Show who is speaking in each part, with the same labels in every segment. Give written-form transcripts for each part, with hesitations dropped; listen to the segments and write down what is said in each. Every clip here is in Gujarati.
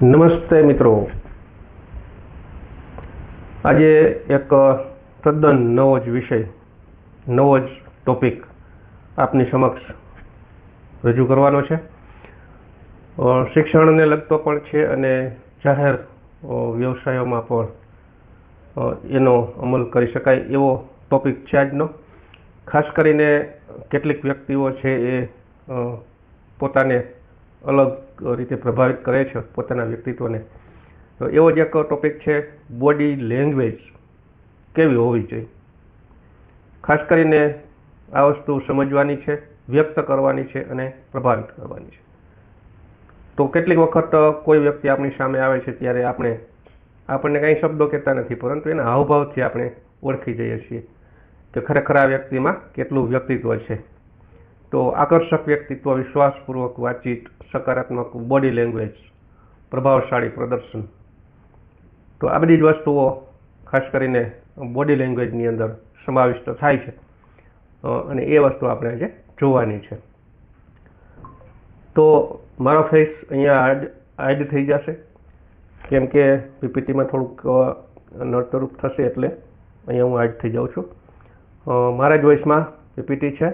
Speaker 1: નમસ્તે મિત્રો, આજે એક તદ્દન નવો જ વિષય, નવો જ ટોપિક આપની સમક્ષ રજૂ કરવાનો છે. શિક્ષણને લગતો પણ છે અને જાહેર વ્યવસાયોમાં પણ એનો અમલ કરી શકાય એવો ટોપિક છે આજનો. ખાસ કરીને કેટલીક વ્યક્તિઓ છે એ પોતાને અલગ રીતે પ્રભાવિત કરે છે પોતાના વ્યક્તિત્વને. તો એવો જ એક ટોપિક છે, બોડી લેંગ્વેજ કેવી હોવી જોઈએ. ખાસ કરીને આ વસ્તુ સમજવાની છે, વ્યક્ત કરવાની છે અને પ્રભાવિત કરવાની છે. તો કેટલીક વખત કોઈ વ્યક્તિ આપણી સામે આવે છે ત્યારે આપણને કંઈ શબ્દો કહેતા નથી, પરંતુ એના હાવભાવથી આપણે ઓળખી જઈએ છીએ કે ખરેખર આ વ્યક્તિમાં કેટલું વ્યક્તિત્વ છે. તો આકર્ષક વ્યક્તિત્વ, વિશ્વાસપૂર્વક વાતચીત, સકારાત્મક બોડી લેંગ્વેજ, પ્રભાવશાળી પ્રદર્શન, તો આ બધી જ વસ્તુઓ ખાસ કરીને બોડી લેંગ્વેજની અંદર સમાવિષ્ટ થાય છે અને એ વસ્તુ આપણે આજે જોવાની છે. તો મારો ફેસ અહીંયા હાઈડ થઈ જશે કેમ કે પીપીટીમાં થોડુંક નડતરૂપ થશે, એટલે અહીંયા હું હાઈડ થઈ જાઉં છું. મારા જ વોઇસમાં પીપીટી છે.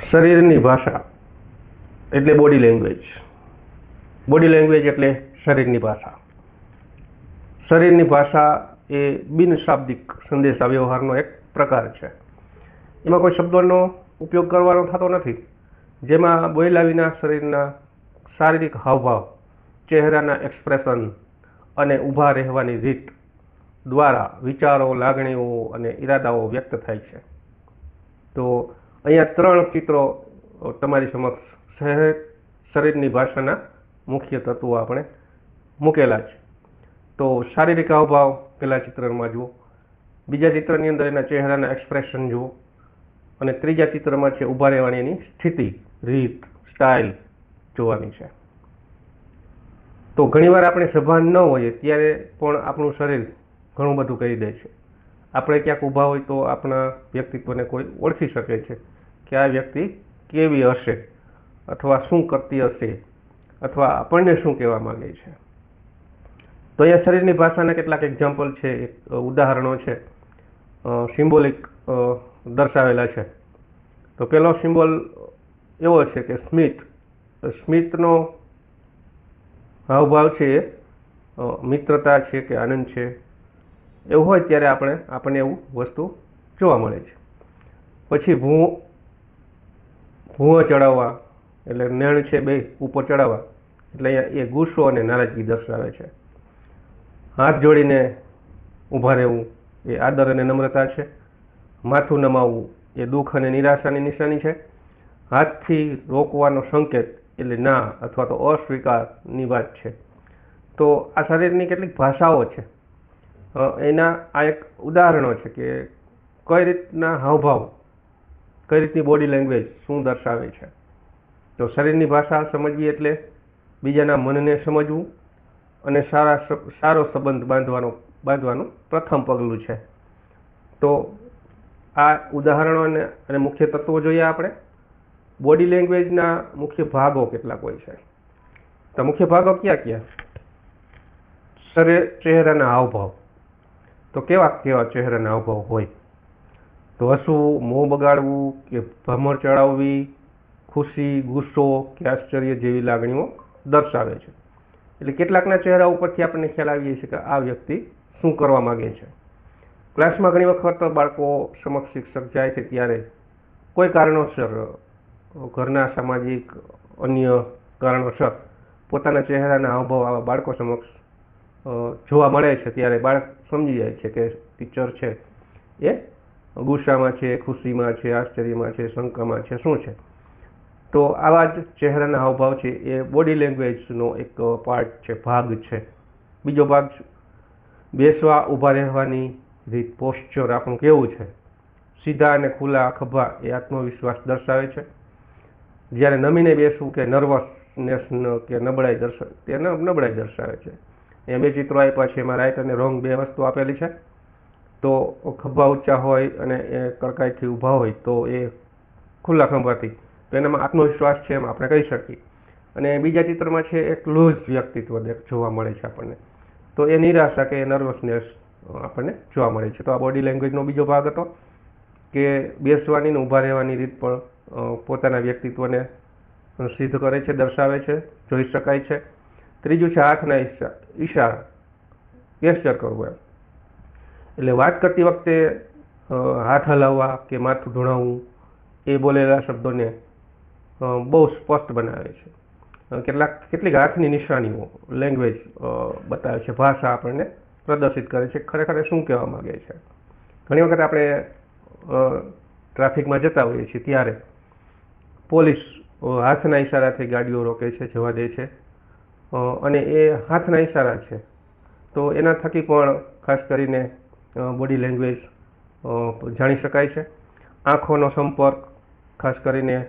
Speaker 1: શરીરની ભાષા એટલે બોડી લેંગ્વેજ. બોડી લેંગ્વેજ એટલે શરીરની ભાષા. શરીરની ભાષા એ બિનશાબ્દિક સંદેશા વ્યવહારનો એક પ્રકાર છે. એમાં કોઈ શબ્દોનો ઉપયોગ કરવાનો થતો નથી. જેમાં બોલ્યા વિના શરીરના શારીરિક હાવભાવ, ચહેરાના એક્સપ્રેશન અને ઊભા રહેવાની રીત દ્વારા વિચારો, લાગણીઓ અને ઈરાદાઓ વ્યક્ત થાય છે. તો અહીંયા 3 ચિત્રો તમારી સમક્ષ શરીરની ભાષાના મુખ્ય તત્વો આપણે મૂકેલા છે. તો શારીરિક હાવભાવ પહેલા ચિત્રમાં જુઓ, બીજા ચિત્રની અંદર એના ચહેરાના એક્સપ્રેશન જુઓ અને ત્રીજા ચિત્રમાં છે ઊભા રહેવાની એની સ્થિતિ, રીત, સ્ટાઇલ જોવાની છે. તો ઘણીવાર આપણે સભાન ન હોઈએ ત્યારે પણ આપણું શરીર ઘણું બધું કહી દે છે. આપણે ક્યાંક ઊભા હોય તો આપણા વ્યક્તિત્વને કોઈ ઓળખી શકે છે કે આ વ્યક્તિ કેવી હશે અથવા શું કરતી હશે અથવા આપણને શું કહેવા માંગે છે. તો અહીંયા શરીરની ભાષાના કેટલાક એક્ઝામ્પલ છે, ઉદાહરણો છે, સિમ્બોલિક દર્શાવેલા છે. તો પહેલો સિમ્બોલ એવો છે કે સ્મિત. સ્મિતનો હાવભાવ છે એ મિત્રતા છે કે આનંદ છે એવું હોય ત્યારે આપણને એવું વસ્તુ જોવા મળે છે. પછી ભૂંઓ ચડાવવા એટલે નેણ છે બે ઉપર ચડાવવા એટલે અહીંયા એ ગુસ્સો અને નારાજગી દર્શાવે છે. હાથ જોડીને ઊભા રહેવું એ આદર અને નમ્રતા છે. માથું નમાવવું એ દુઃખ અને નિરાશાની નિશાની છે. હાથથી રોકવાનો સંકેત એટલે ના અથવા તો અસ્વીકારની વાત છે. તો આ શરીરની કેટલીક ભાષાઓ છે, એના આ એક ઉદાહરણો છે કે કઈ રીતના હાવભાવ, કઈ રીતની બોડી લેંગ્વેજ શું દર્શાવે છે. તો શરીરની ભાષા સમજવી એટલે બીજાના મનને સમજવું અને સારો સંબંધ બાંધવાનું પ્રથમ પગલું છે. તો આ ઉદાહરણો અને મુખ્ય તત્વો જોઈએ આપણે. બોડી લેંગ્વેજના મુખ્ય ભાગો કેટલાક હોય છે. તો મુખ્ય ભાગો ક્યાં ક્યાં? ચહેરાના હાવભાવ. તો કેવા ચહેરાના હાવભાવ હોય? તો હસવું, મોં બગાડવું કે ભમર ચડાવવી, ખુશી, ગુસ્સો કે આશ્ચર્ય જેવી લાગણીઓ દર્શાવે છે. એટલે કેટલાકના ચહેરા ઉપરથી આપણને ખ્યાલ આવી જાય છે કે આ વ્યક્તિ શું કરવા માંગે છે. ક્લાસમાં ઘણી વખત બાળકો સમક્ષ શિક્ષક જાય છે ત્યારે કોઈ કારણોસર, ઘરના સામાજિક અન્ય કારણોસર પોતાના ચહેરાના હાવભાવ આવા બાળકો સમક્ષ જોવા મળે છે ત્યારે બાળક સમજી જાય છે કે ટીચર છે એ ગુસ્સામાં છે, ખુશીમાં છે, આશ્ચર્યમાં છે, શંકામાં છે, શું છે. તો આવા જ ચહેરાના હાવભાવ છે એ બોડી લેંગ્વેજનો એક પાર્ટ છે, ભાગ છે. બીજો ભાગ બેસવા, ઊભા રહેવાની રીત, પોસ્ચર આપણું કેવું છે. સીધા અને ખુલ્લા ખભા એ આત્મવિશ્વાસ દર્શાવે છે. જ્યારે નમીને બેસવું કે નર્વસનેસ કે નબળાઈ દર્શાવે છે. એ 2 ચિત્રો આપ્યા છે, એમાં રાઈટ અને રોંગ 2 વસ્તુ આપેલી છે. તો ખભા ઊંચા હોય અને એ કડકાઈથી ઊભા હોય તો એ ખુલ્લા ખંભાથી તો એનામાં આત્મવિશ્વાસ છે એમ આપણે કહી શકીએ. અને બીજા ચિત્રમાં છે એક લૂઝ વ્યક્તિત્વ જોવા મળે છે આપણને. તો એ નિરાશા કે નર્વસનેસ આપણને જોવા મળે છે. તો આ બોડી લેંગ્વેજનો બીજો ભાગ હતો કે બેસવાની ને ઊભા રહેવાની રીત પણ પોતાના વ્યક્તિત્વને સિદ્ધ કરે છે, દર્શાવે છે, જોઈ શકાય છે. ત્રીજું છે હાથના ઈશારા, ગેસ્ચર કરવું એમ. એટલે વાત કરતી વખતે હાથ હલાવવા કે માથું ધુણાવવું એ બોલેલા શબ્દોને બહુ સ્પષ્ટ બનાવે છે. કેટલીક હાથની નિશાનીઓ લેંગ્વેજ બતાવે છે, ભાષા આપણને પ્રદર્શિત કરે છે ખરેખર શું કહેવા માંગે છે. ઘણી વખત આપણે ટ્રાફિકમાં જતા હોઈએ છીએ ત્યારે પોલીસ હાથના ઈશારાથી ગાડીઓ રોકે છે, જવા દે છે, અને એ હાથના ઈશારા છે. તો એના થકી પણ ખાસ કરીને બોડી લેંગ્વેજ જાણી શકાય છે. આંખોનો સંપર્ક, ખાસ કરીને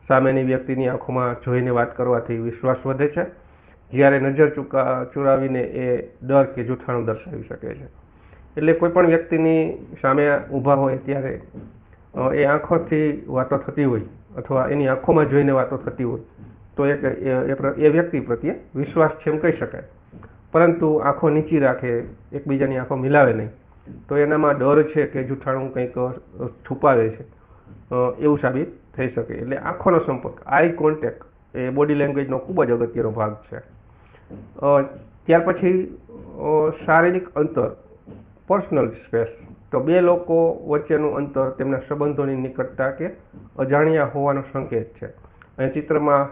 Speaker 1: સામેની વ્યક્તિની આંખોમાં જોઈને વાત કરવાથી વિશ્વાસ વધે છે, જ્યારે નજર ચુરાવીને એ ડર કે જૂઠાણું દર્શાવી શકે છે. એટલે કોઈ પણ વ્યક્તિની સામે ઊભા હોય ત્યારે એ આંખોથી વાતો થતી હોય અથવા એની આંખોમાં જોઈને વાતો થતી હોય તો એ વ્યક્તિ પ્રત્યે વિશ્વાસ છે એમ કહી શકાય. પરંતુ આંખો નીચી રાખે, એકબીજાની આંખો મિલાવે નહીં, તો એનામાં ડર છે કે જૂઠાણું કંઈક છુપાવે છે એવું સાબિત થઈ શકે. એટલે આંખોનો સંપર્ક, આઈ કોન્ટેક્ટ એ બોડી લેંગ્વેજનો ખૂબ જ અગત્યનો ભાગ છે. ત્યાર પછી શારીરિક અંતર, પર્સનલ સ્પેસ. તો બે લોકો વચ્ચેનું અંતર તેમના સંબંધોની નિકટતા કે અજાણ્યા હોવાનો સંકેત છે. અહીં ચિત્રમાં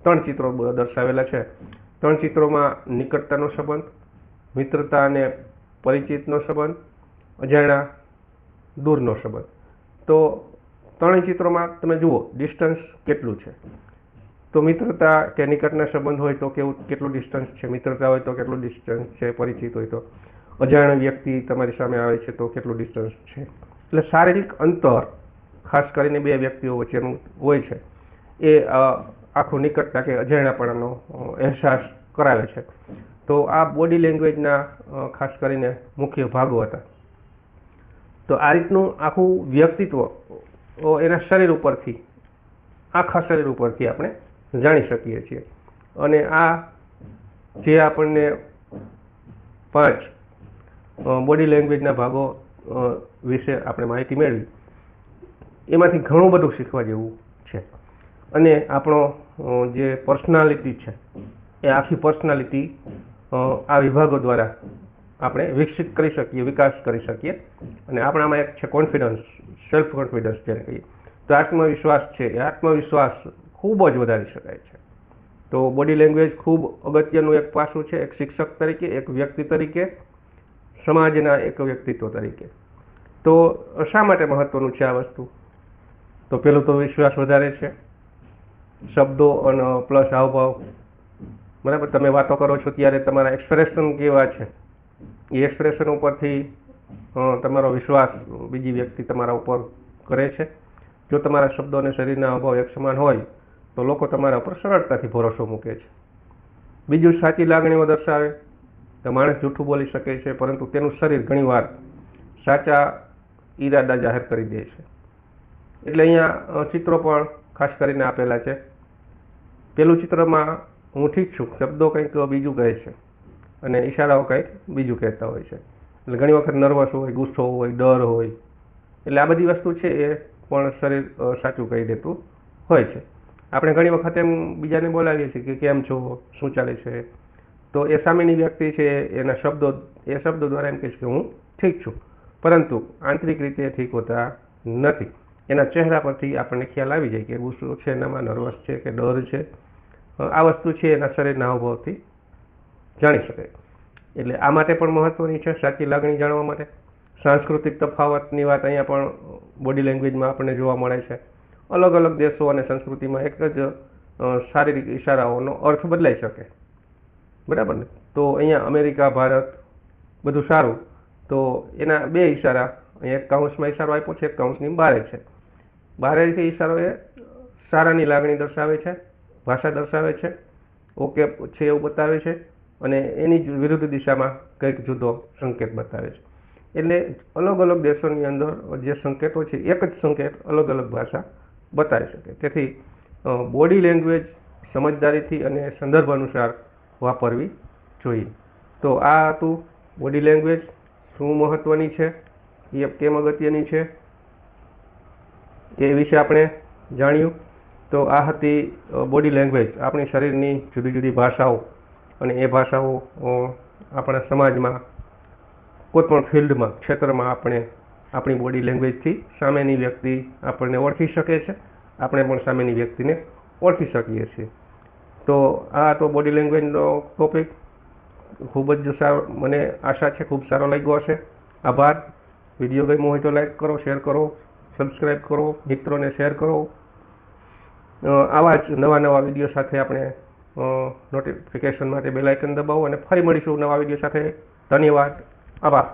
Speaker 1: 3 ચિત્રો દર્શાવેલા છે. 3 ચિત્રોમાં નિકટતાનો સંબંધ, મિત્રતા અને પરિચિતનો સંબંધ, અજાણ્યા દૂરનો સંબંધ. તો 3 ચિત્રોમાં તમે જુઓ ડિસ્ટન્સ કેટલું છે. તો મિત્રતા કે નિકટના સંબંધ હોય તો કેટલું ડિસ્ટન્સ છે, મિત્રતા હોય તો કેટલું ડિસ્ટન્સ છે, પરિચિત હોય તો, અજાણ્યો વ્યક્તિ તમારી સામે આવે છે તો કેટલું ડિસ્ટન્સ છે. એટલે શારીરિક અંતર ખાસ કરીને બે વ્યક્તિઓ વચ્ચેનું હોય છે એ આખું નિકટતા કે અજાણ્યાપણાનો અહેસાસ કરાવે છે. તો આ બોડી લેંગ્વેજના ખાસ કરીને મુખ્ય ભાગો હતા. તો આ રીતનું આખું વ્યક્તિત્વ એના શરીર ઉપરથી, આખા શરીર ઉપરથી આપણે જાણી શકીએ છીએ. અને આ જે આપણને 5 બોડી લેંગ્વેજના ભાગો વિશે આપણે માહિતી મેળવી, એમાંથી ઘણું બધું શીખવા જેવું છે. અને આપણો જે પર્સનાલિટી છે એ આખી પર્સનાલિટી આ વિભાગો દ્વારા આપણે વિકસિત કરી શકીએ, વિકાસ કરી શકીએ. અને આપણામાં એક છે કોન્ફિડન્સ, સેલ્ફ કોન્ફિડન્સ જેને કહીએ. તો આત્મવિશ્વાસ છે, એ આત્મવિશ્વાસ ખૂબ જ વધારી શકાય છે. તો બોડી લેંગ્વેજ ખૂબ અગત્યનું એક પાસું છે, એક શિક્ષક તરીકે, એક વ્યક્તિ તરીકે, સમાજના એક વ્યક્તિત્વ તરીકે. તો શા માટે મહત્વનું છે આ વસ્તુ? તો પેલું તો વિશ્વાસ વધારે છે. શબ્દો અને પ્લસ હાવભાવ, બરાબર. તમે વાતો કરો છો ત્યારે તમારા એક્સપ્રેશન કેવા છે, એ એક્સપ્રેશન ઉપરથી તમારો વિશ્વાસ બીજી વ્યક્તિ તમારા ઉપર કરે છે. જો તમારા શબ્દો અને શરીરના હાવભાવ એક સમાન હોય તો લોકો તમારા ઉપર સરળતાથી ભરોસો મૂકે છે. બીજું, સાચી લાગણીઓ દર્શાવે. તો માણસ જૂઠું બોલી શકે છે પરંતુ તેનું શરીર ઘણીવાર સાચા ઈરાદા જાહેર કરી દે છે. એટલે અહીંયા ચિત્રો પણ ખાસ કરીને આપેલા છે. પેલું ચિત્રમાં હું ઠીક છું, શબ્દો કંઈક બીજું કહે છે અને ઈશારાઓ કંઈક બીજું કહેતા હોય છે. એટલે ઘણી વખત નર્વસ હોય, ગુસ્સો હોય, ડર હોય. એટલે આ બધી વસ્તુ છે એ પણ શરીર સાચું કહી દેતું હોય છે. આપણે ઘણી વખત એમ બીજાને બોલાવીએ છીએ કે કેમ છો, શું ચાલે છે, તો એ સામેની વ્યક્તિ છે એના શબ્દો દ્વારા એમ કહે છે કે હું ઠીક છું, પરંતુ આંતરિક રીતે ઠીક હોતા નથી. એના ચહેરા પરથી આપણને ખ્યાલ આવી જાય કે ગુસ્સો છે એનામાં, નર્વસ છે કે ડર છે. આ વસ્તુ છે એના શરીરના હાવભાવથી જાણી શકાય. એટલે આ માટે પણ મહત્વની છે, સાચી લાગણી જાણવા માટે. સાંસ્કૃતિક તફાવતની વાત અહીંયા પણ બોડી લેંગ્વેજમાં આપણને જોવા મળે છે. અલગ અલગ દેશો અને સંસ્કૃતિમાં એક જ શારીરિક ઈશારાઓનો અર્થ બદલાઈ શકે, બરાબર ને. તો અહીંયા અમેરિકા, ભારત બધું સારું, તો એના 2 ઈશારા, અહીંયા એક કાઉન્સમાં ઈશારો આપ્યો છે, એક કાઉન્સની બહાર છે. બહારેથી ઈશારો એ સારાની લાગણી દર્શાવે છે, ભાષા દર્શાવે છે, ઓકે છે એવું બતાવે છે, અને એની વિરુદ્ધ દિશામાં કંઈક જુદો સંકેત બતાવે છે. એટલે અલગ અલગ દેશોની અંદર જે સંકેતો છે એક જ સંકેત અલગ અલગ ભાષા બતાવી શકે. તેથી બોડી લેંગ્વેજ સમજદારીથી અને સંદર્ભ અનુસાર વાપરવી જોઈએ. તો આ હતું બોડી લેંગ્વેજ શું મહત્ત્વની છે, એ કેમ અગત્યની છે એ વિશે આપણે જાણ્યું. તો આ હતી બોડી લેંગ્વેજ, આપણી શરીરની જુદી જુદી ભાષાઓ, અને એ ભાષાઓ આપણા સમાજમાં કોઈપણ ફિલ્ડમાં, ક્ષેત્રમાં આપણે આપણી બોડી લેંગ્વેજથી સામેની વ્યક્તિ આપણને ઓળખી શકે છે, આપણે પણ સામેની વ્યક્તિને ઓળખી શકીએ છીએ. તો આ તો બોડી લેંગ્વેજનો ટોપિક ખૂબ જ સારો, મને આશા છે ખૂબ સારો લાગ્યો હશે. આભાર. વિડીયો ગમ્યો હોય તો લાઈક કરો, શેર કરો, સબસ્ક્રાઈબ કરો, મિત્રોને શેર કરો. આવા જ નવા વિડીયો સાથે આપણે નોટિફિકેશન માટે બેલ આઇકન દબાવો, અને ફરી મળીશું નવા વિડીયો સાથે. ધન્યવાદ. આભાર.